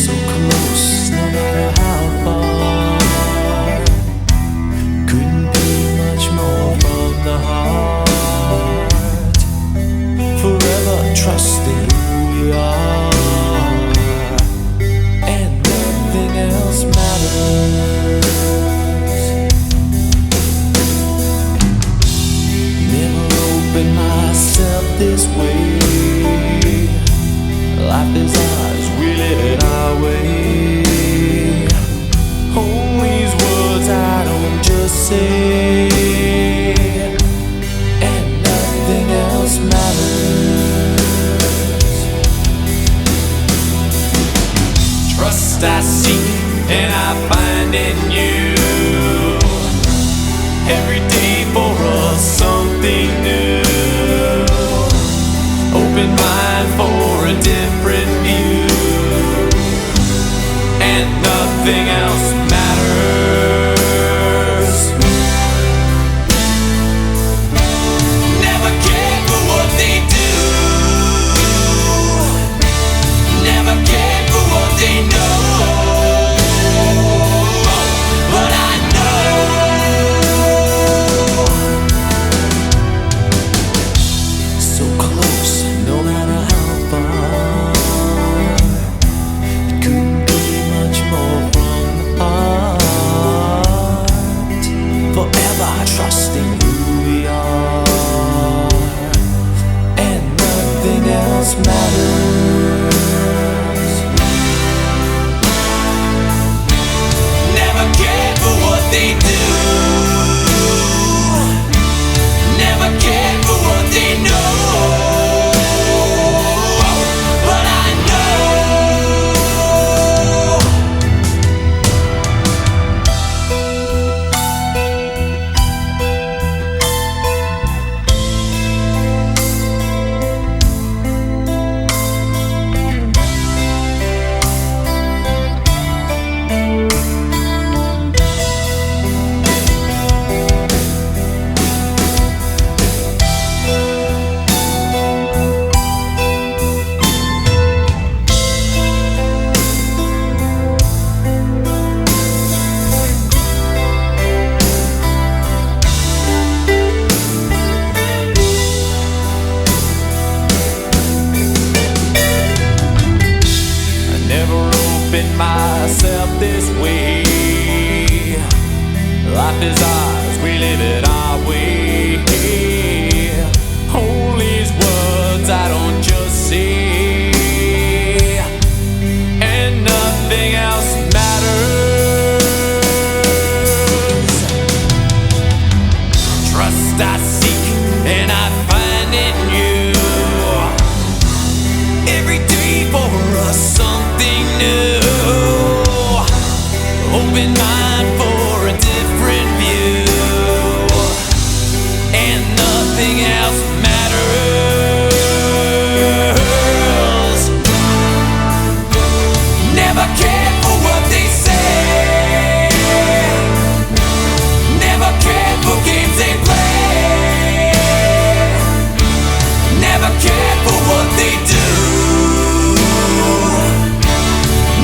So close, no matter how far. Couldn't be much more from the heart. Forever trusting who we are, and nothing else matters. Never opened myself this way. Life is ours, we live it our way. All these words I don't just say, and nothing else matters. Trust I seek and I find in you. Every day for us something new. Open mind for a different view, and nothing else matters. Never cared for what they do, never cared for what they know, but I know. So close, no matter how far. It couldn't be much more from the heart. Forever trusting who we are, and nothing else matters. Never cared for what they do, never cared for what they know, but I know. Never opened myself this way. Life is ours, we live it our way. All these words I don't just say, and nothing else matters. Trust I seek and I find in you. Every day for us something new. Open mind for a different view, and nothing else matters. Never cared for what they say, never cared for games they play, never cared for what they do,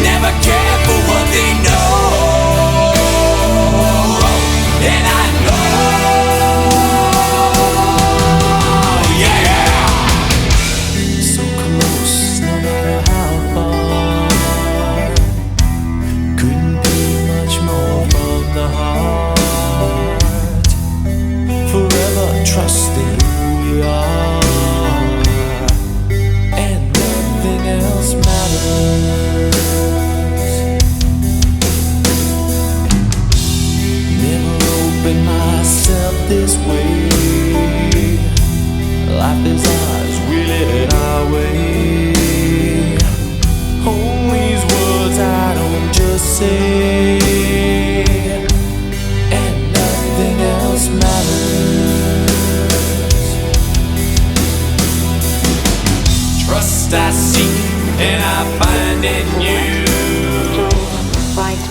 never cared for what they know, and I know, yeah. So close, no matter how far. Couldn't be much more from the heart. Forever trusting who we are, and nothing else matters. Never opened myself this way. Life is ours, we live it our way. All these words I don't just say, and nothing else matters. Trust I seek and I find in you. Right,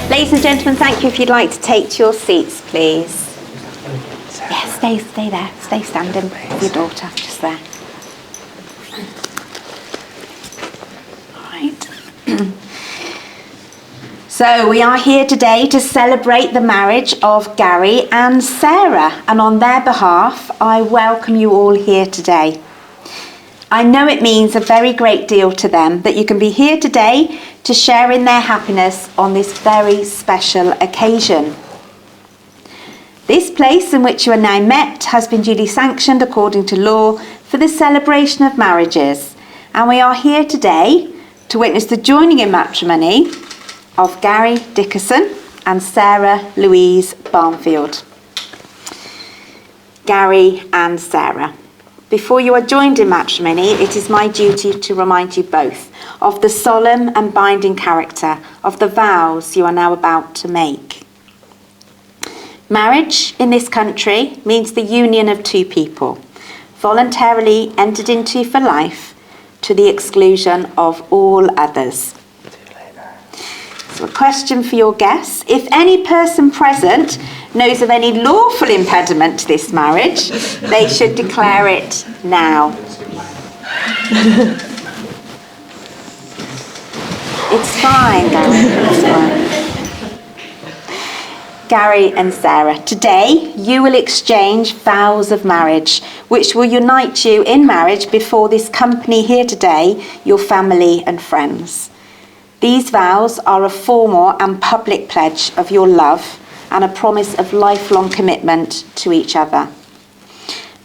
ladies and gentlemen, thank you. If you'd like to take your seats, please. Yeah, stay there. Stay standing with your daughter, just there. All right. So we are here today to celebrate the marriage of Gary and Sarah, and on their behalf, I welcome you all here today. I know it means a very great deal to them that you can be here today to share in their happiness on this very special occasion. This place in which you are now met has been duly sanctioned according to law for the celebration of marriages, and we are here today to witness the joining in matrimony of Gary Dickerson and Sarah Louise Barnfield. Gary and Sarah, before you are joined in matrimony, it is my duty to remind you both of the solemn and binding character of the vows you are now about to make. Marriage in this country means the union of two people, voluntarily entered into for life to the exclusion of all others. So a question for your guests. If any person present knows of any lawful impediment to this marriage, they should declare it now. It's fine, Gary. It's fine. Gary and Sarah, today you will exchange vows of marriage, which will unite you in marriage before this company here today, your family and friends. These vows are a formal and public pledge of your love and a promise of lifelong commitment to each other.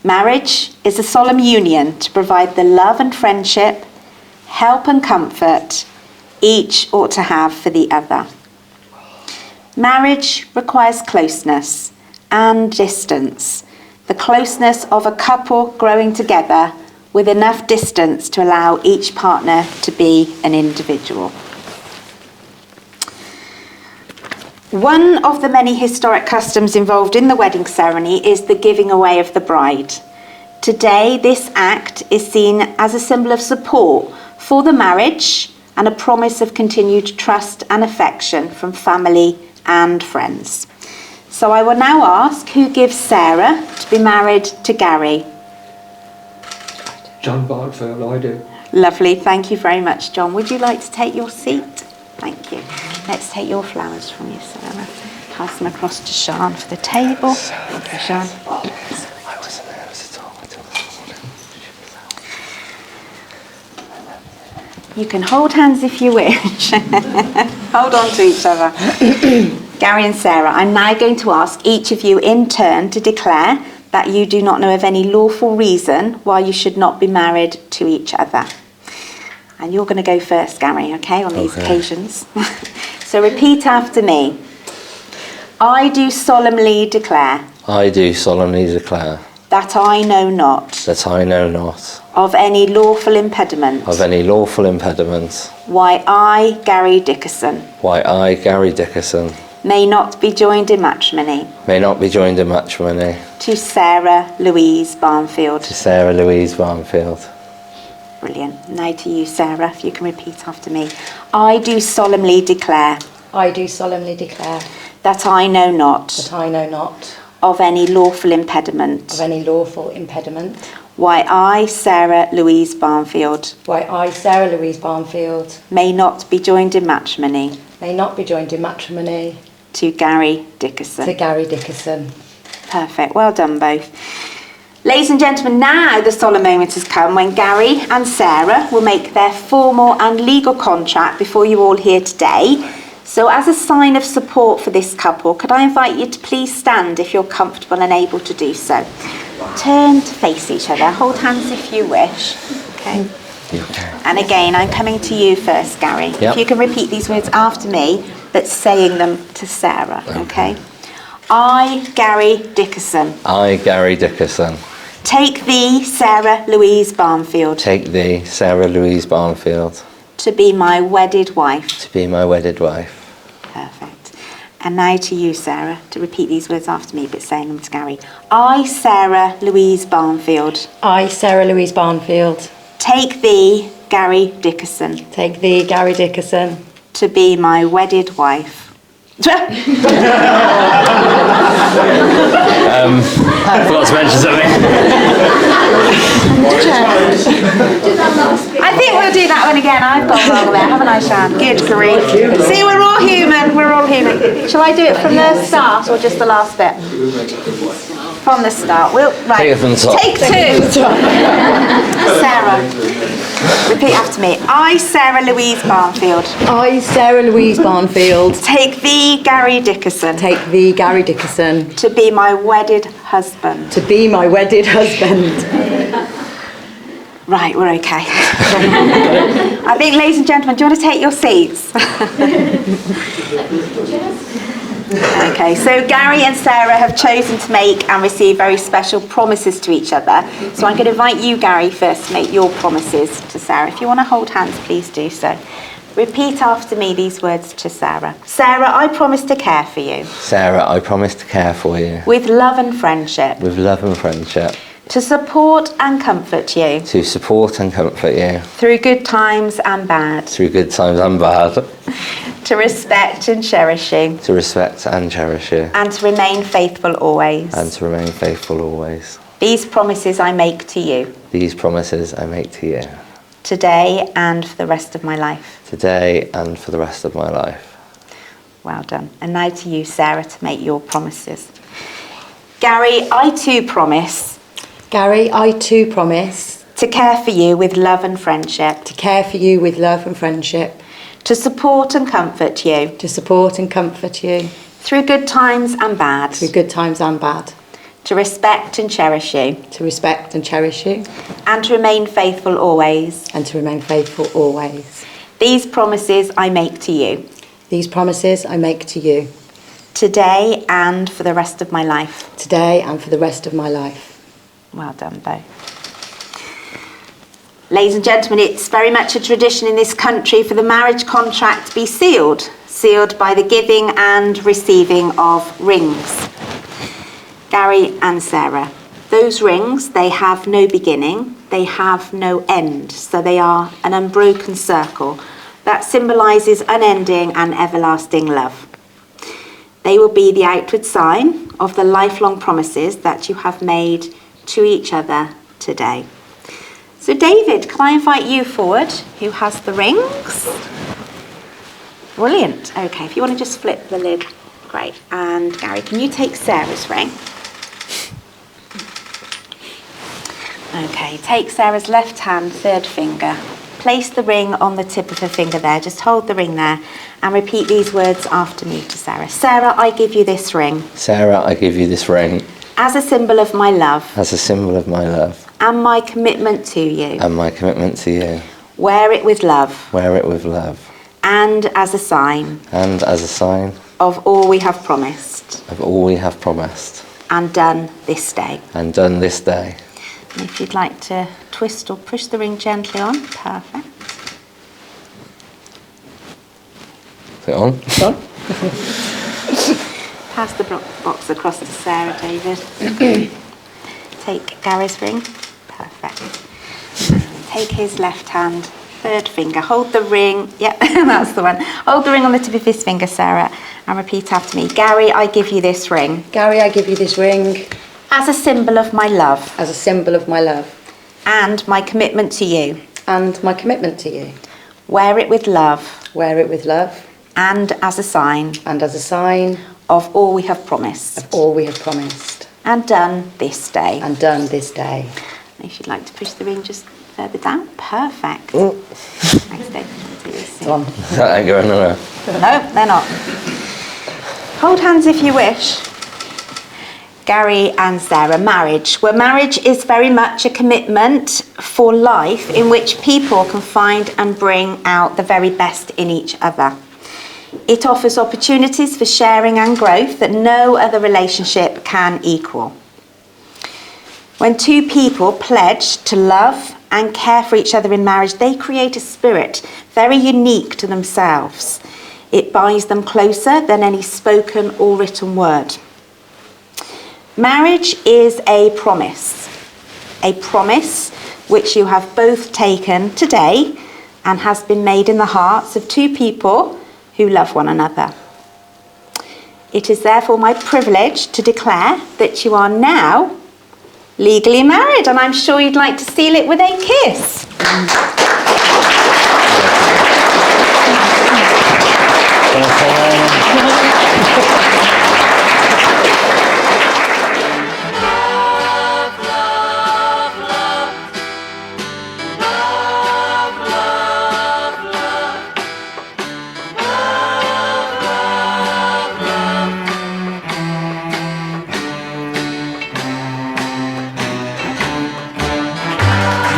Marriage is a solemn union to provide the love and friendship, help and comfort each ought to have for the other. Marriage requires closeness and distance, the closeness of a couple growing together with enough distance to allow each partner to be an individual. One of the many historic customs involved in the wedding ceremony is the giving away of the bride. Today, this act is seen as a symbol of support for the marriage and a promise of continued trust and affection from family and friends. So I will now ask who gives Sarah to be married to Gary. John Bartfield, I do. Lovely, thank you very much, John. Would you like to take your seat? Thank you. Let's take your flowers from you, Sarah. Pass them across to Sian for the table. Thank you, Sian. I wasn't nervous at all until this morning. You can hold hands if you wish. Hold on to each other. Gary and Sarah, I'm now going to ask each of you in turn to declare that you do not know of any lawful reason why you should not be married to each other. And you're going to go first, Gary, okay, on these occasions. So repeat after me. I do solemnly declare. I do solemnly declare. That I know not. That I know not. Of any lawful impediment. Of any lawful impediment. Why I, Gary Dickerson. Why I, Gary Dickerson. May not be joined in matrimony. May not be joined in matrimony. To Sarah Louise Barnfield. To Sarah Louise Barnfield. Brilliant. Now to you, Sarah, if you can repeat after me. I do solemnly declare. I do solemnly declare. That I know not. That I know not. Of any lawful impediment. Of any lawful impediment. Why I, Sarah Louise Barnfield. Why I, Sarah Louise Barnfield. May not be joined in matrimony. May not be joined in matrimony. To Gary Dickerson. To Gary Dickerson. Perfect. Well done, both. Ladies and gentlemen, now the solemn moment has come when Gary and Sarah will make their formal and legal contract before you all here today. So as a sign of support for this couple, could I invite you to please stand if you're comfortable and able to do so. Turn to face each other, hold hands if you wish. Okay. And again, I'm coming to you first, Gary. Yep. If you can repeat these words after me, but saying them to Sarah, okay? I, Gary Dickerson. I, Gary Dickerson. Take thee, Sarah Louise Barnfield. Take thee, Sarah Louise Barnfield. To be my wedded wife. To be my wedded wife. Perfect. And now to you, Sarah, to repeat these words after me, but saying them to Gary. I, Sarah Louise Barnfield. I, Sarah Louise Barnfield. Take thee, Gary Dickerson. Take thee, Gary Dickerson. To be my wedded wife. I forgot to mention something. I think we'll do that one again. I've gone wrong there, haven't I, Shan? Good grief. See, we're all human. We're all human. Shall I do it from the start or just the last bit? From the start. Take it from the top. Take two. Sarah, repeat after me. I, Sarah Louise Barnfield, I, Sarah Louise Barnfield, take thee, Gary Dickerson, take thee, Gary Dickerson, to be my wedded husband. to be my wedded husband. Right, we're okay. I think, ladies and gentlemen, do you want to take your seats? Okay, so Gary and Sarah have chosen to make and receive very special promises to each other. So I'm going to invite you, Gary, first to make your promises to Sarah. If you want to hold hands, please do so. Repeat after me these words to Sarah. Sarah, I promise to care for you. Sarah, I promise to care for you. With love and friendship. With love and friendship. To support and comfort you. To support and comfort you. Through good times and bad. Through good times and bad. To respect and cherish you. To respect and cherish you. And to remain faithful always. And to remain faithful always. These promises I make to you. These promises I make to you. Today and for the rest of my life. Today and for the rest of my life. Well done. And now to you, Sarah, to make your promises. Gary, I too promise. Gary, I too promise To care for you with love and friendship. to care for you with love and friendship, To support and comfort you. to support and comfort you Through good times and bad. through good times and bad, To respect and cherish you. to respect and cherish you, And to remain faithful always. and to remain faithful always. These promises I make to you. These promises I make to you, Today and for the rest of my life. today and for the rest of my life. Well done, both. Ladies and gentlemen, it's very much a tradition in this country for the marriage contract to be sealed by the giving and receiving of rings. Gary and Sarah, those rings, they have no beginning, they have no end, so they are an unbroken circle that symbolises unending and everlasting love. They will be the outward sign of the lifelong promises that you have made to each other today. So David, can I invite you forward, who has the rings? Brilliant. Okay, if you want to just flip the lid. Great. And Gary, can you take Sarah's ring? Okay, take Sarah's left hand, third finger. Place the ring on the tip of her finger there. Just hold the ring there and repeat these words after me to Sarah. Sarah, I give you this ring. Sarah, I give you this ring. As a symbol of my love. As a symbol of my love. And my commitment to you. And my commitment to you. Wear it with love. Wear it with love. And as a sign. And as a sign. Of all we have promised. Of all we have promised. And done this day. And done this day. And if you'd like to twist or push the ring gently on. Perfect. Is it on? It's on. Pass the box across to Sarah, David. Take Gary's ring. Perfect. Take his left hand, third finger. Hold the ring. Yep, that's the one. Hold the ring on the tip of his finger, Sarah, and repeat after me. Gary, I give you this ring. Gary, I give you this ring As a symbol of my love. as a symbol of my love And my commitment to you. and my commitment to you. Wear it with love. Wear it with love And as a sign. and as a sign Of all we have promised. of all we have promised And done this day. and done this day. If you'd like to push the ring just further down. Perfect. Thanks, David. It's on. That ain't going nowhere. No, they're not. Hold hands if you wish. Gary and Sarah, marriage. Well, marriage is very much a commitment for life in which people can find and bring out the very best in each other. It offers opportunities for sharing and growth that no other relationship can equal. When two people pledge to love and care for each other in marriage, they create a spirit very unique to themselves. It binds them closer than any spoken or written word. Marriage is a promise which you have both taken today and has been made in the hearts of two people who love one another. It is therefore my privilege to declare that you are now legally married, and I'm sure you'd like to seal it with a kiss.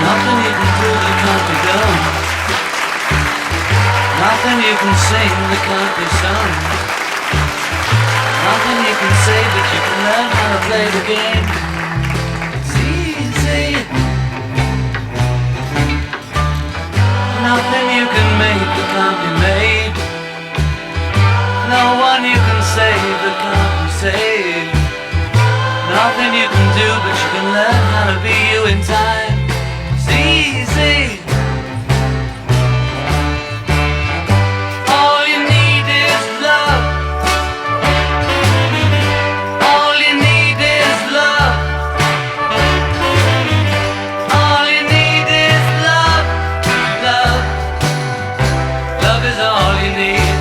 Nothing you can do that can't be done. Nothing you can sing that can't be sung. Nothing you can say, but you can learn how to play the game. It's easy. Nothing you can make that can't be made. No one you can save that can't be saved. Nothing you can do, but you can learn how to be you in time. It's easy. All you need is love. All you need is love. All you need is love. Love. Love is all you need.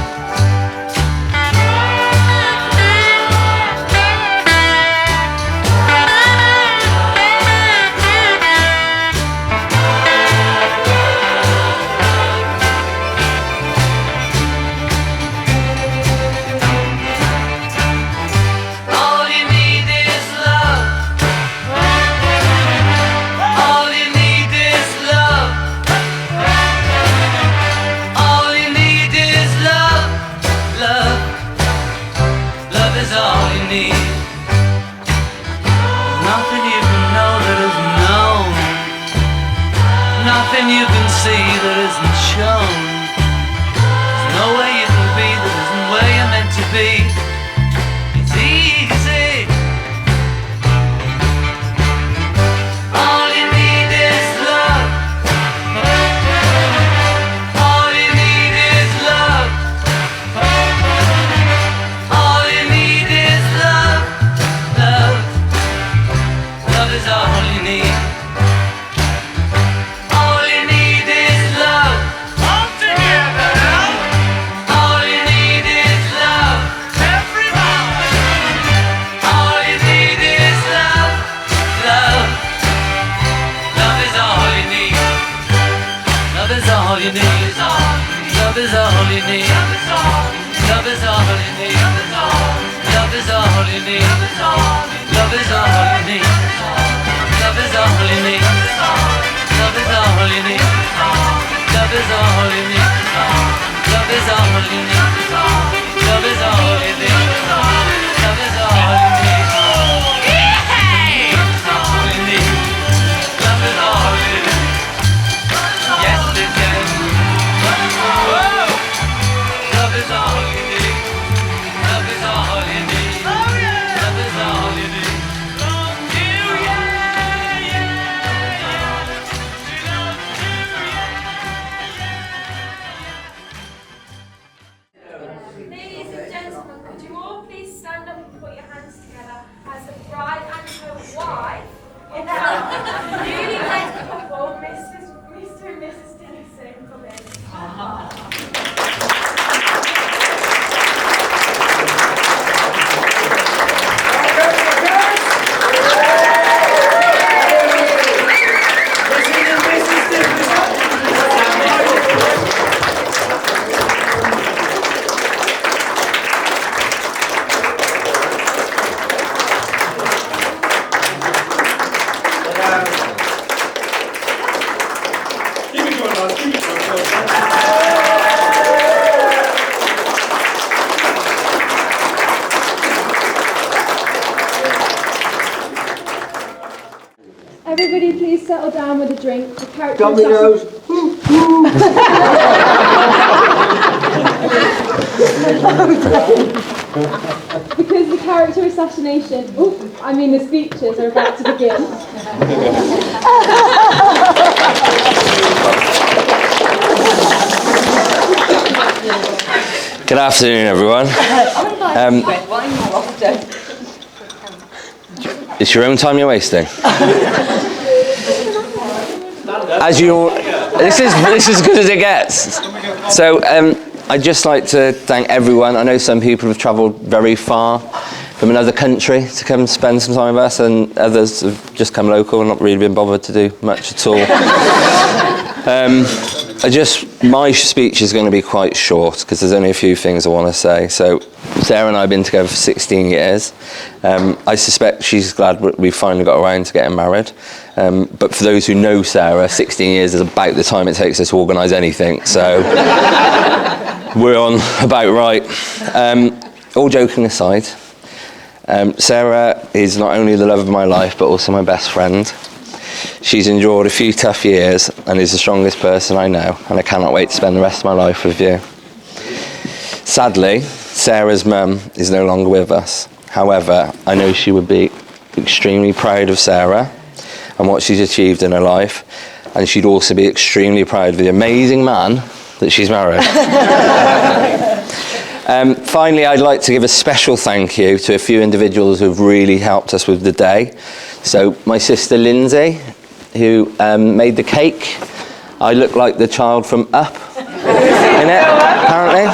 All you need is love. All you need is love. All you need is love. Love. Love is all you need. Nothing you can know that isn't known. Nothing you can see that isn't shown. There's no way you can be that isn't where you're meant to be. It's easy. All you need is love. All you need is love. All you need is love. Love. Love is all you need. All you need is love. All together now. All you need is love. Everybody. All you need is love. Love. Love is all you need. Love is all you need. Love is all you need. Love is all you need. Love is all you need. Love is all you need. Love is all you need. Love is all you need. Love is all you need. Love is all you need. Love is all you need. Love is all you need. All you need. Love is all you need. Yes, it can. Whoa. Love is all you need. Love is all you need. Love is all you need. Ladies and gentlemen, could you all please stand up and put your hands together as the bride and her wife in the newly wed couple, Mr. and Mrs. Dennison, come in. Everybody please settle down with a drink. The character Dominoes. Because the character assassination, the speeches are about to begin. Good afternoon, everyone. It's your own time you're wasting. As you all, this is as good as it gets. So I'd just like to thank everyone. I know some people have travelled very far from another country to come spend some time with us, and others have just come local and not really been bothered to do much at all. My speech is going to be quite short because there's only a few things I want to say. So Sarah and I have been together for 16 years. I suspect she's glad we finally got around to getting married. But for those who know Sarah, 16 years is about the time it takes us to organise anything. So we're on about right. All joking aside, Sarah is not only the love of my life, but also my best friend. She's endured a few tough years and is the strongest person I know, and I cannot wait to spend the rest of my life with you. Sadly, Sarah's mum is no longer with us. However, I know she would be extremely proud of Sarah and what she's achieved in her life, and she'd also be extremely proud of the amazing man that she's married. Finally, I'd like to give a special thank you to a few individuals who've really helped us with the day. So my sister Lindsay, who made the cake. I look like the child from Up in it, apparently.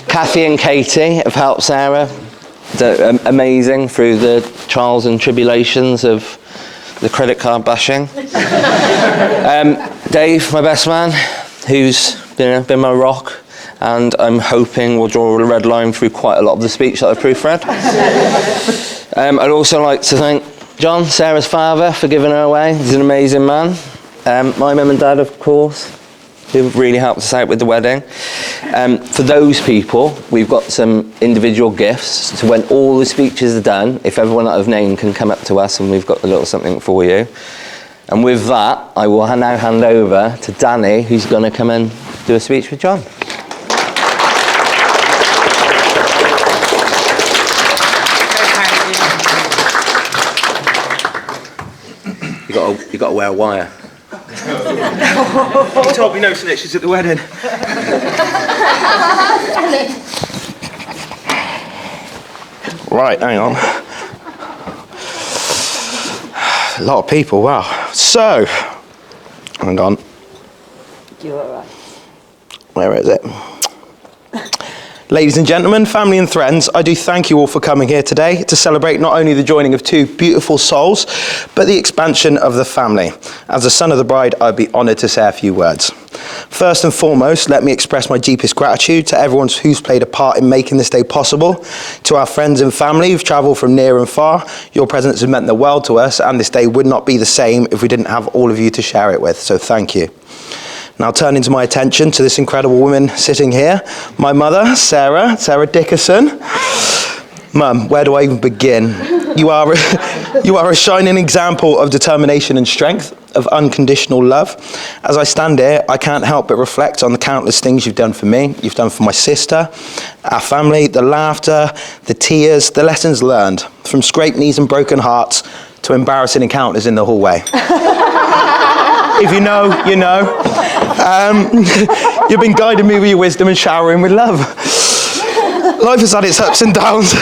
Kathy and Katie have helped Sarah. They're amazing through the trials and tribulations of the credit card bashing. Dave, my best man, who's been my rock, and I'm hoping we'll draw a red line through quite a lot of the speech that I've proofread. I'd also like to thank John, Sarah's father, for giving her away. He's an amazing man. My mum and dad, of course, who really helped us out with the wedding. For those people, we've got some individual gifts. So when all the speeches are done, if everyone that I've named can come up to us, and we've got a little something for you. And with that, I will now hand over to Danny, who's going to come and do a speech with John. You got to wear a wire. He told me no snitches at the wedding. Right, hang on. A lot of people, wow. So, hang on. You're all right. Where is it? Ladies and gentlemen, family and friends, I do thank you all for coming here today to celebrate not only the joining of two beautiful souls, but the expansion of the family. As the son of the bride, I'd be honoured to say a few words. First and foremost, let me express my deepest gratitude to everyone who's played a part in making this day possible. To our friends and family who've travelled from near and far, your presence has meant the world to us, and this day would not be the same if we didn't have all of you to share it with, so thank you. Now turning to my attention to this incredible woman sitting here, my mother, Sarah Dickerson. Mum, where do I even begin? You are a shining example of determination and strength, of unconditional love. As I stand here, I can't help but reflect on the countless things you've done for me, you've done for my sister, our family, the laughter, the tears, the lessons learned, from scraped knees and broken hearts to embarrassing encounters in the hallway. If you know, you know. You've been guiding me with your wisdom and showering with love. Life has had its ups and downs,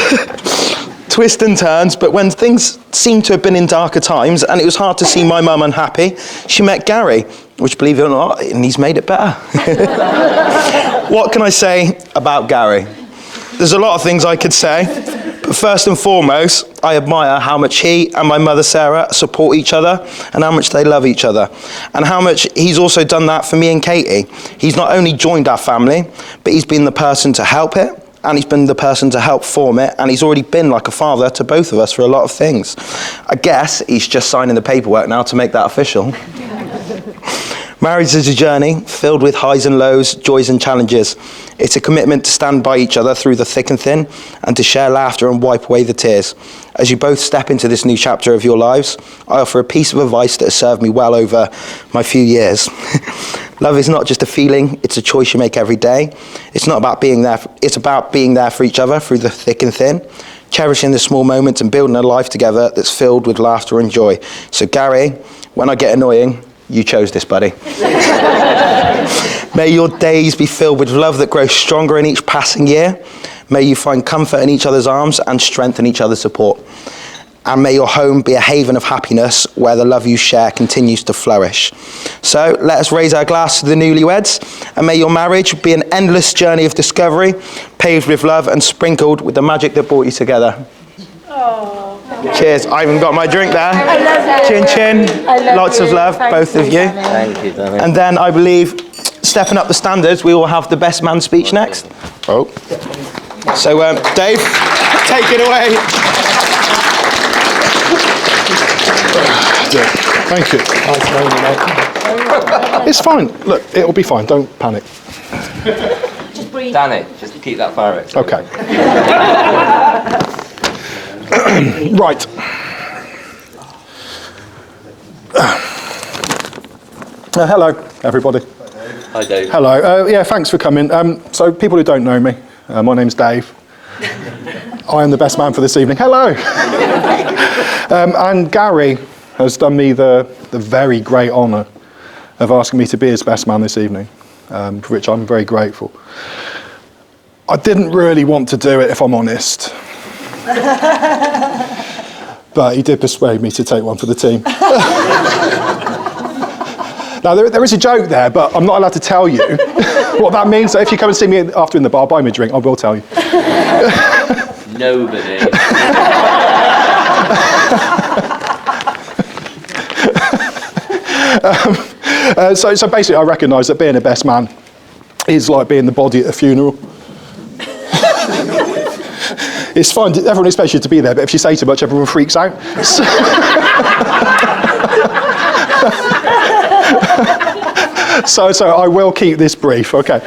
twists and turns, but when things seemed to have been in darker times and it was hard to see my mum unhappy, she met Gary, which, believe it or not, and he's made it better. What can I say about Gary? There's a lot of things I could say, but first and foremost, I admire how much he and my mother Sarah support each other and how much they love each other, and how much he's also done that for me and Katie. He's not only joined our family, but he's been the person to help it, and he's been the person to help form it, and he's already been like a father to both of us for a lot of things. I guess he's just signing the paperwork now to make that official. Marriage is a journey filled with highs and lows, joys and challenges. It's a commitment to stand by each other through the thick and thin, and to share laughter and wipe away the tears. As you both step into this new chapter of your lives, I offer a piece of advice that has served me well over my few years. Love is not just a feeling, it's a choice you make every day. It's not about being there, it's about being there for each other through the thick and thin, cherishing the small moments and building a life together that's filled with laughter and joy. So Gary, when I get annoying, you chose this, buddy. May your days be filled with love that grows stronger in each passing year. May you find comfort in each other's arms and strength in each other's support. And may your home be a haven of happiness where the love you share continues to flourish. So let us raise our glass to the newlyweds, and may your marriage be an endless journey of discovery, paved with love and sprinkled with the magic that brought you together. Cheers. I haven't got my drink there. Chin chin. Lots of love, both of you. Thank you, Danny. And then I believe, stepping up the standards, we will have the best man speech next. Oh. So, Dave, take it away. Thank you. It's fine. Look, it'll be fine. Don't panic. Danny, just keep that fire exit. Okay. Right. Hello, everybody. Hi, Dave. Hello. Yeah, thanks for coming. So, people who don't know me, my name's Dave. I am the best man for this evening. Hello. And Gary has done me the very great honour of asking me to be his best man this evening, for which I'm very grateful. I didn't really want to do it, if I'm honest. But he did persuade me to take one for the team. Now, there is a joke there, but I'm not allowed to tell you what that means. So if you come and see me after in the bar, buy me a drink, I will tell you. Nobody. So basically, I recognise that being a best man is like being the body at a funeral. It's fine, everyone expects you to be there, but if you say too much, everyone freaks out. So I will keep this brief, okay.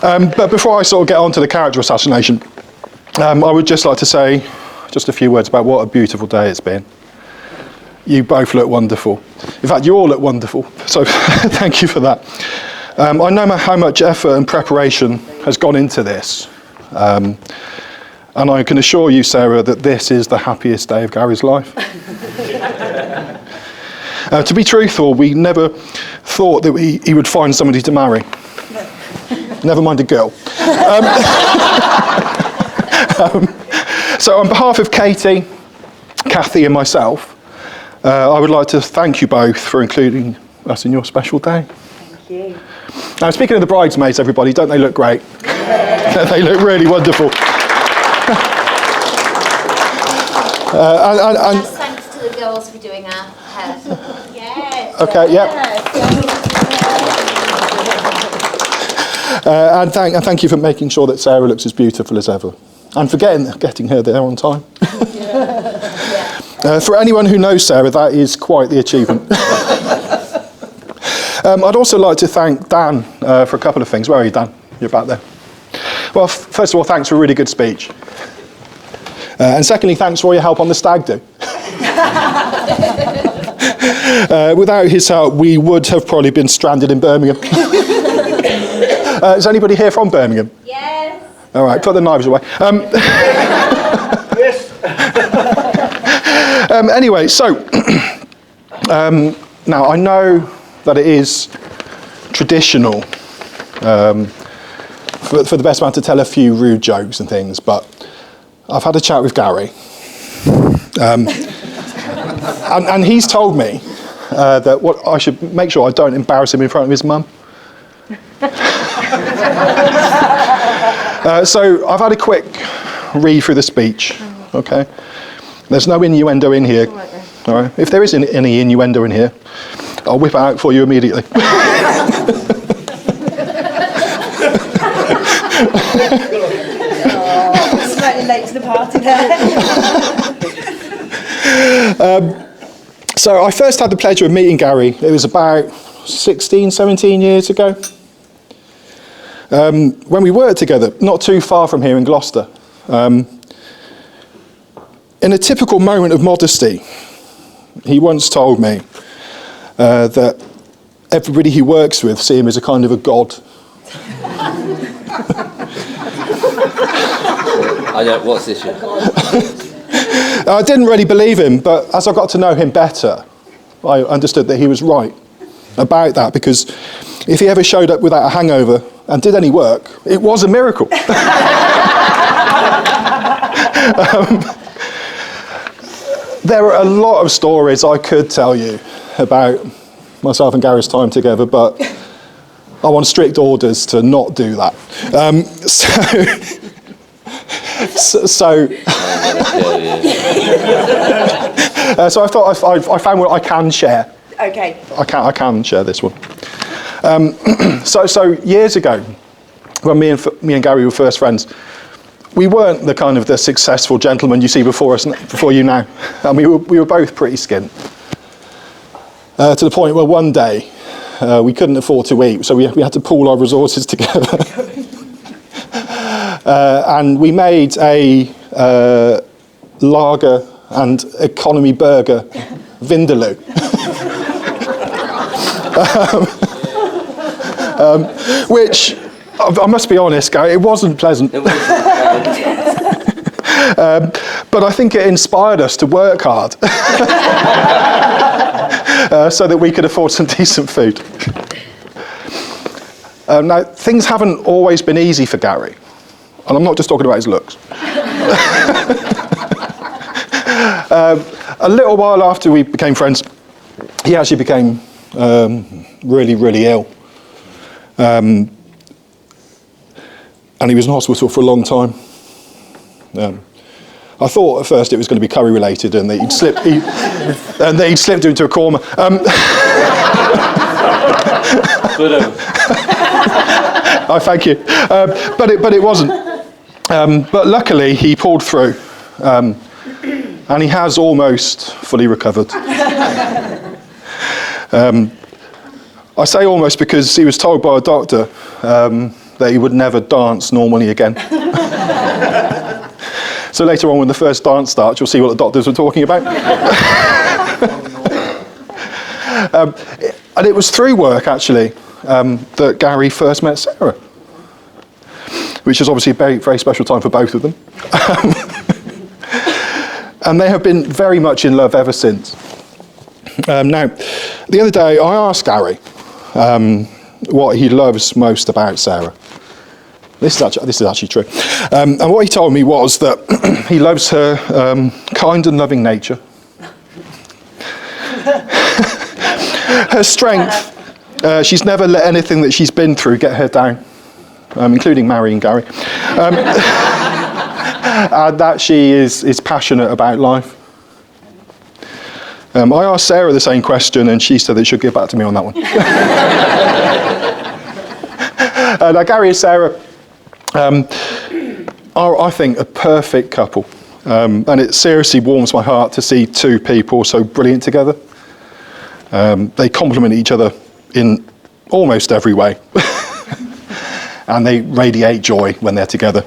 But before I sort of get on to the character assassination, I would just like to say just a few words about what a beautiful day it's been. You both look wonderful. In fact, you all look wonderful, so thank you for that. I know how much effort and preparation has gone into this. And I can assure you, Sarah, that this is the happiest day of Gary's life. To be truthful, we never thought that he would find somebody to marry. Never mind a girl. So on behalf of Katie, Kathy and myself, I would like to thank you both for including us in your special day. Thank you. Now, speaking of the bridesmaids, everybody, don't they look great? They look really wonderful. And Thanks to the girls for doing our hair. Yes. okay, yeah. And thank you for making sure that Sarah looks as beautiful as ever, and for getting her there on time. For anyone who knows Sarah, that is quite the achievement. I'd also like to thank Dan for a couple of things. Where are you, Dan? You're back there. Well, first of all, thanks for a really good speech. And secondly, thanks for all your help on the stag do. Without his help, we would have probably been stranded in Birmingham. Is anybody here from Birmingham? Yes. All right, put the knives away. Yes. Anyway, so now I know that it is traditional for the best man to tell a few rude jokes and things, but I've had a chat with Gary, and he's told me that what I should make sure I don't embarrass him in front of his mum. So I've had a quick read through the speech. Okay, there's no innuendo in here. All right. If there is any innuendo in here, I'll whip it out for you immediately. Slightly late to the party there. So I first had the pleasure of meeting Gary. It was about 16, 17 years ago. When we worked together, not too far from here in Gloucester. In a typical moment of modesty, he once told me that everybody he works with see him as a kind of a god. What's this? I didn't really believe him, but as I got to know him better, I understood that he was right. about that, because if he ever showed up without a hangover and did any work, it was a miracle. There are a lot of stories I could tell you about myself and Gary's time together, but I'm on strict orders to not do that. So I thought I found what I can share. Okay. I can share this one. So years ago, when me and Gary were first friends, we weren't the successful gentlemen you see before you now, and we were both pretty skint. To the point where one day we couldn't afford to eat, so we had to pool our resources together, and we made a lager and economy burger vindaloo. Which, I must be honest, Gary, it wasn't pleasant. But I think it inspired us to work hard so that we could afford some decent food. Now, things haven't always been easy for Gary, and I'm not just talking about his looks. A little while after we became friends, he actually became really, really ill. And he was in hospital for a long time. I thought at first it was going to be curry related and that he'd slipped into a coma. I thank you. But it wasn't. But luckily he pulled through. And he has almost fully recovered. I say almost because he was told by a doctor that he would never dance normally again. So later on, when the first dance starts, you'll see what the doctors were talking about. And it was through work, actually, that Gary first met Sarah, which is obviously a very, very special time for both of them. And they have been very much in love ever since. Now, the other day, I asked Gary what he loves most about Sarah. This is actually true. And what he told me was that he loves her kind and loving nature. Her strength. She's never let anything that she's been through get her down, including marrying Gary. And that she is passionate about life. I asked Sarah the same question, and she said that she'll get back to me on that one. Now, Gary and Sarah are, I think, a perfect couple. And it seriously warms my heart to see two people so brilliant together. They complement each other in almost every way. And they radiate joy when they're together,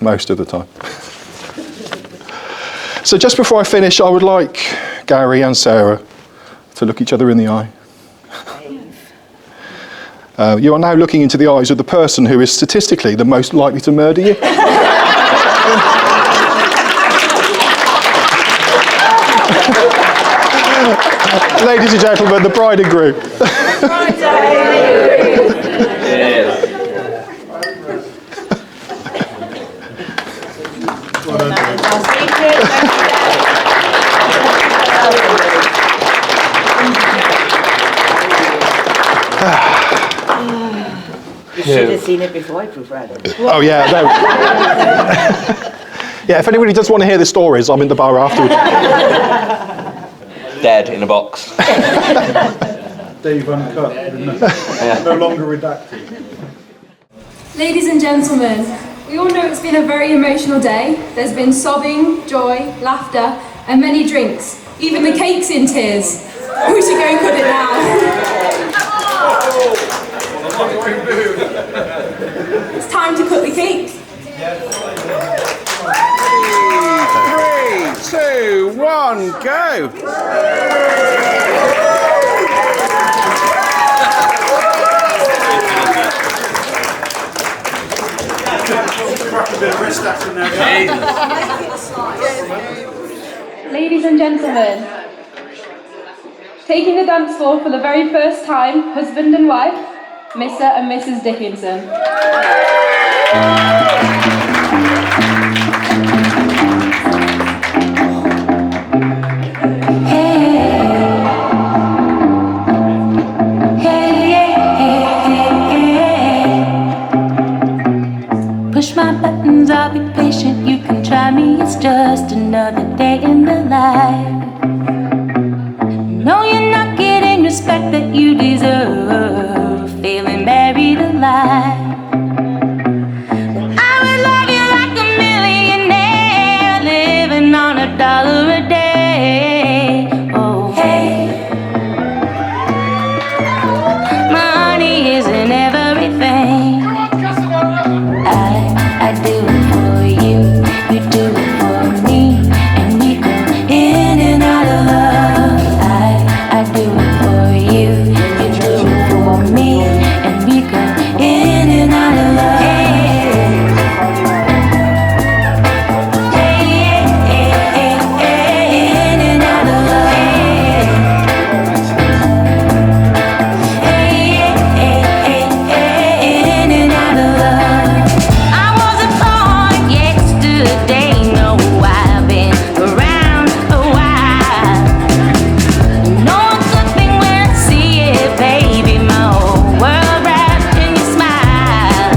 most of the time. So just before I finish, I would like Gary and Sarah to look each other in the eye. You are now looking into the eyes of the person who is statistically the most likely to murder you. Ladies and gentlemen, the bride and groom. You should have seen it before I proofread it. Oh yeah, no. Yeah, if anybody does want to hear the stories, I'm in the bar afterwards. Dead in a box. Dave Uncut, no longer redacted. Ladies and gentlemen, we all know it's been a very emotional day. There's been sobbing, joy, laughter, and many drinks. Even the cake's in tears. We should go and cut it now. It's time to cut the cake. 3, 2, 1, go! Ladies and gentlemen, Taking the dance floor for the very first time, husband and wife, Mr. and Mrs. Dickinson. Push my buttons, I'll be patient. You can try me, it's just another day in the life. No, you're not getting respect that you deserve. Feeling buried alive. I would love you like a millionaire, living on $1 a day. Oh, hey. Money isn't everything. I do it for you, you do it for me, and we go in and out of love. I do it for you, you do it for me, and we go in and out of love. In and out of love. In and out of love. I wasn't born yesterday, no, I've been around a while. No good thing when I see it, baby, my whole world wrapped in your smile.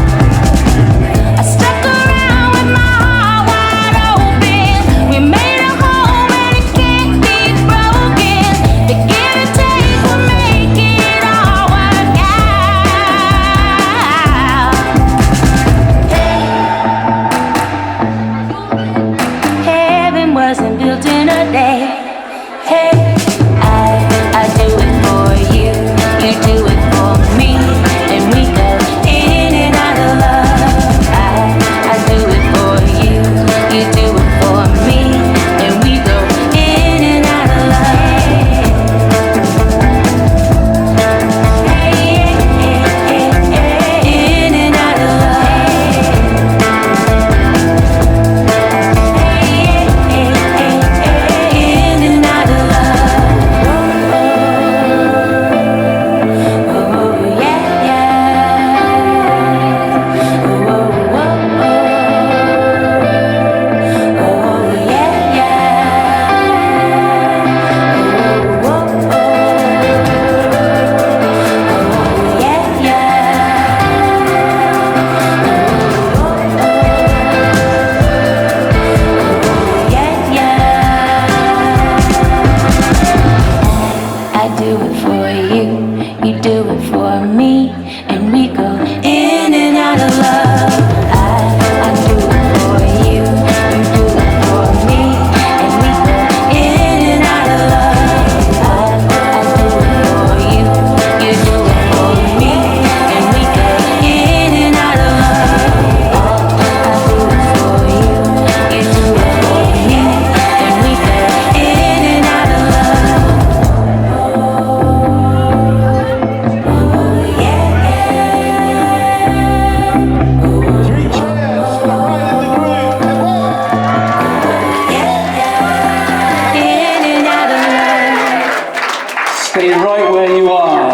I stuck around with my heart wide open. We made a home and it can't be broken. The give and take will make it all work out. Heaven wasn't built in a day. Hey, I do it for you, you do it for me, and we go in and out of love. I do it for you, you do it for me, and we go in and out of love. In and out of love. In and out of love. Oh, yeah, yeah. Oh, yeah, yeah. Oh, yeah, yeah. I do it for you, you do it for me, and we go in and out of love. I do it for you, you do it for me, and we go in and out of love. I do it for you, you do it for me, and we go in and out of love. I do it for you, you do it for me, and we go in and out of love. Stay right where you are.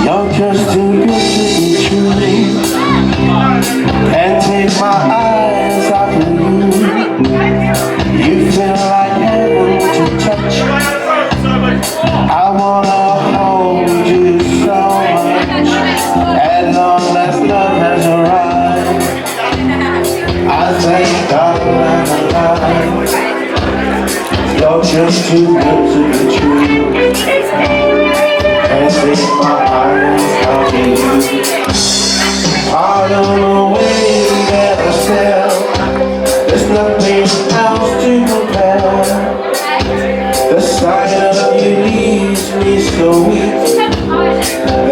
You're just too good to be true. Can't take my eyes off of you. You feel like heaven to touch. I wanna hold you so much. As long as love has arrived, I thank God I'm alive. You're just too good to be true. Can't take my eyes off of you. Pardon the way that I sail. There's nothing else to compare. The sight of you leaves me so weak.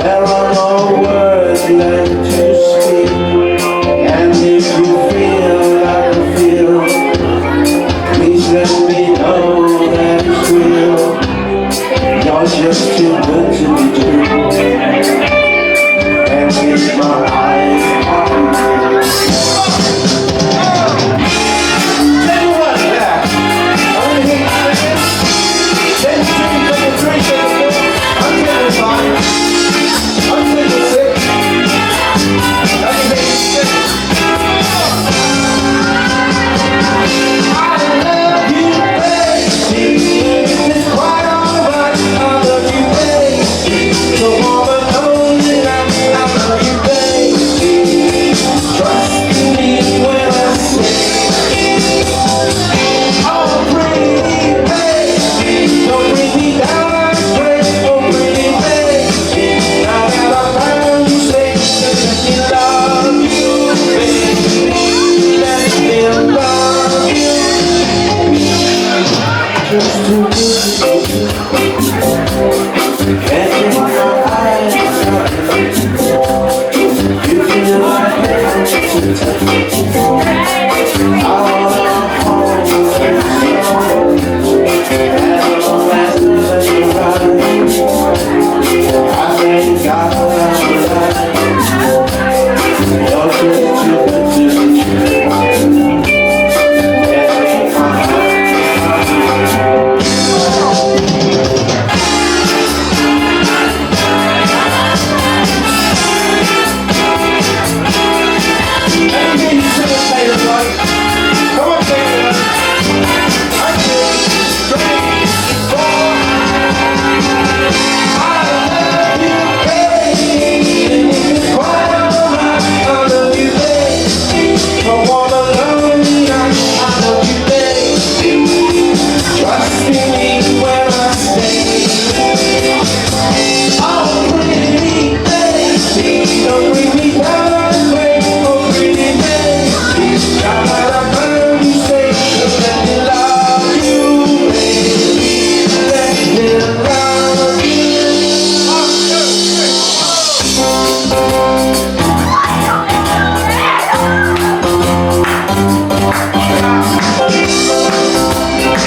There are no words left to speak. And if you feel like I feel, please let me know that it's real. You're just too good to be true. And it's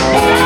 Thank you.